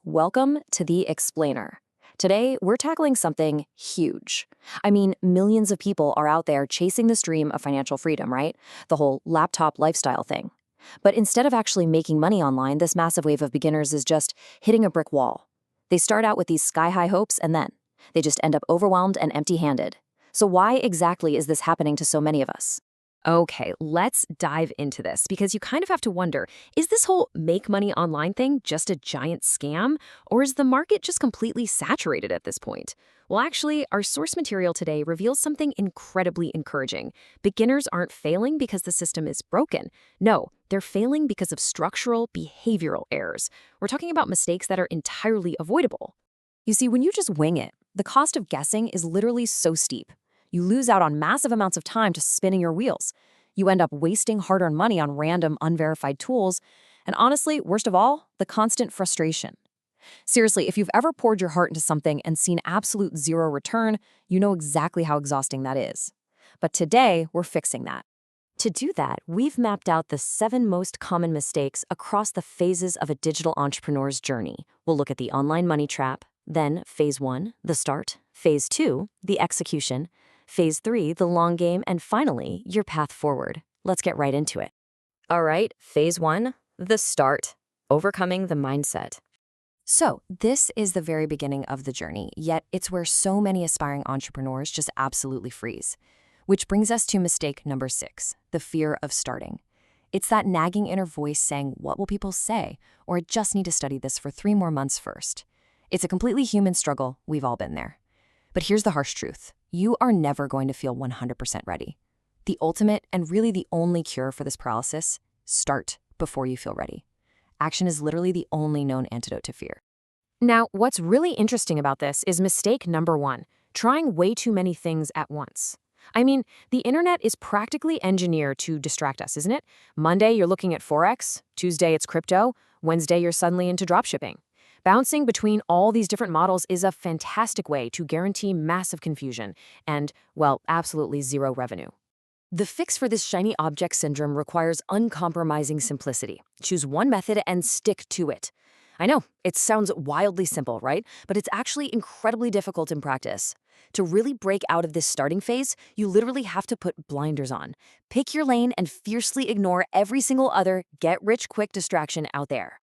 Welcome to The Explainer. Today, we're tackling something huge. I mean, millions of people are out there chasing this dream of financial freedom, right? The whole laptop lifestyle thing. But instead of actually making money online, this massive wave of beginners is just hitting a brick wall. They start out with these sky-high hopes and then they just end up overwhelmed and empty-handed. So why exactly is this happening to so many of us? Okay, let's dive into this because you kind of have to wonder, is this whole make money online thing just a giant scam, or is the market just completely saturated at this point? Well, actually, our source material today reveals something incredibly encouraging. Beginners aren't failing because the system is broken. No, they're failing because of structural behavioral errors. We're talking about mistakes that are entirely avoidable. You see, when you just wing it, the cost of guessing is literally so steep. You lose out on massive amounts of time to spinning your wheels. You end up wasting hard-earned money on random, unverified tools. And honestly, worst of all, the constant frustration. Seriously, if you've ever poured your heart into something and seen absolute zero return, you know exactly how exhausting that is. But today, we're fixing that. To do that, we've mapped out the 7 most common mistakes across the phases of a digital entrepreneur's journey. We'll look at the online money trap, then Phase 1, the start, Phase 2, the execution, Phase 3, the long game, and finally, your path forward. Let's get right into it. All right, Phase 1, the start, overcoming the mindset. So, this is the very beginning of the journey, yet it's where so many aspiring entrepreneurs just absolutely freeze. Which brings us to mistake number 6, the fear of starting. It's that nagging inner voice saying, what will people say? Or I just need to study this for 3 more months first. It's a completely human struggle. We've all been there. But here's the harsh truth. You are never going to feel 100% ready. The ultimate and really the only cure for this paralysis, start before you feel ready. Action is literally the only known antidote to fear. Now, what's really interesting about this is mistake number 1, trying way too many things at once. I mean, the internet is practically engineered to distract us, isn't it? Monday, you're looking at Forex. Tuesday, it's crypto. Wednesday, you're suddenly into dropshipping. Bouncing between all these different models is a fantastic way to guarantee massive confusion and, well, absolutely zero revenue. The fix for this shiny object syndrome requires uncompromising simplicity. Choose one method and stick to it. I know, it sounds wildly simple, right? But it's actually incredibly difficult in practice. To really break out of this starting phase, you literally have to put blinders on. Pick your lane and fiercely ignore every single other get-rich-quick distraction out there.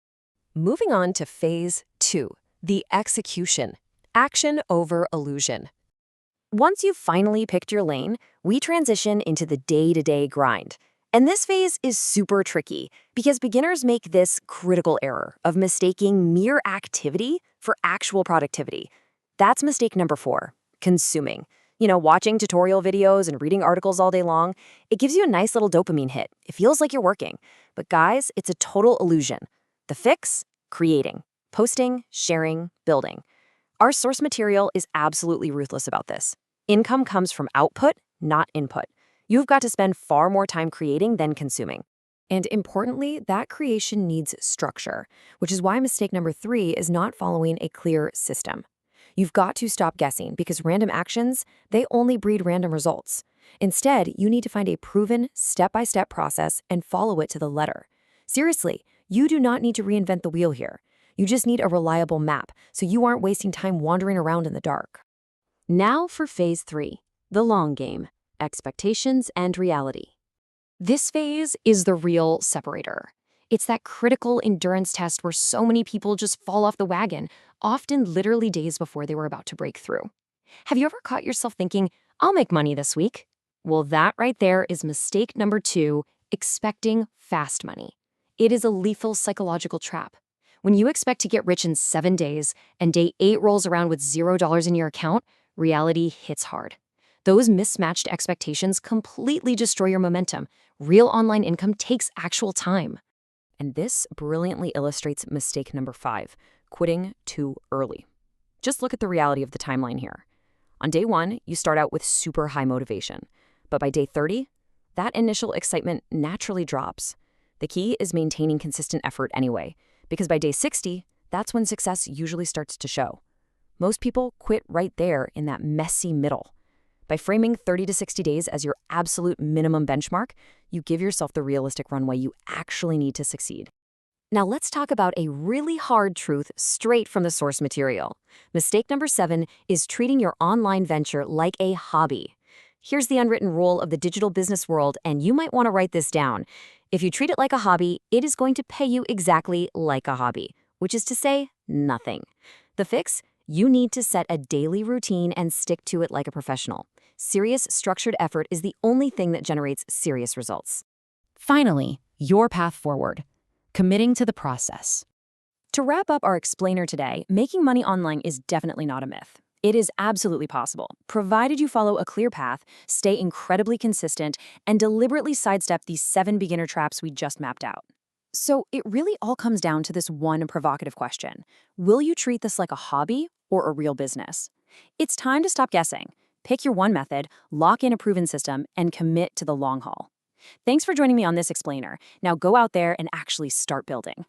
Moving on to Phase 2, the execution. Action over illusion. Once you've finally picked your lane, we transition into the day-to-day grind. And this phase is super tricky because beginners make this critical error of mistaking mere activity for actual productivity. That's mistake number 4, consuming. Watching tutorial videos and reading articles all day long, it gives you a nice little dopamine hit. It feels like you're working. But guys, it's a total illusion. The fix? Creating, posting, sharing, building. Our source material is absolutely ruthless about this. Income comes from output, not input. You've got to spend far more time creating than consuming. And importantly, that creation needs structure, which is why mistake number 3 is not following a clear system. You've got to stop guessing because random actions, they only breed random results. Instead, you need to find a proven, step-by-step process and follow it to the letter. Seriously, you do not need to reinvent the wheel here. You just need a reliable map so you aren't wasting time wandering around in the dark. Now for Phase 3, the long game, expectations and reality. This phase is the real separator. It's that critical endurance test where so many people just fall off the wagon, often literally days before they were about to break through. Have you ever caught yourself thinking, I'll make money this week? Well, that right there is mistake number 2, expecting fast money. It is a lethal psychological trap. When you expect to get rich in 7 days and day 8 rolls around with $0 in your account, reality hits hard. Those mismatched expectations completely destroy your momentum. Real online income takes actual time. And this brilliantly illustrates mistake number 5, quitting too early. Just look at the reality of the timeline here. On day 1, you start out with super high motivation. But by day 30, that initial excitement naturally drops. The key is maintaining consistent effort anyway, because by day 60, that's when success usually starts to show. Most people quit right there in that messy middle. By framing 30 to 60 days as your absolute minimum benchmark, you give yourself the realistic runway you actually need to succeed. Now let's talk about a really hard truth straight from the source material. Mistake number 7 is treating your online venture like a hobby. Here's the unwritten rule of the digital business world, and you might want to write this down. If you treat it like a hobby, it is going to pay you exactly like a hobby, which is to say, nothing. The fix? You need to set a daily routine and stick to it like a professional. Serious, structured effort is the only thing that generates serious results. Finally, your path forward. Committing to the process. To wrap up our explainer today, making money online is definitely not a myth. It is absolutely possible, provided you follow a clear path, stay incredibly consistent, and deliberately sidestep these 7 beginner traps we just mapped out. So it really all comes down to this one provocative question. Will you treat this like a hobby or a real business? It's time to stop guessing. Pick your one method, lock in a proven system, and commit to the long haul. Thanks for joining me on this explainer. Now go out there and actually start building.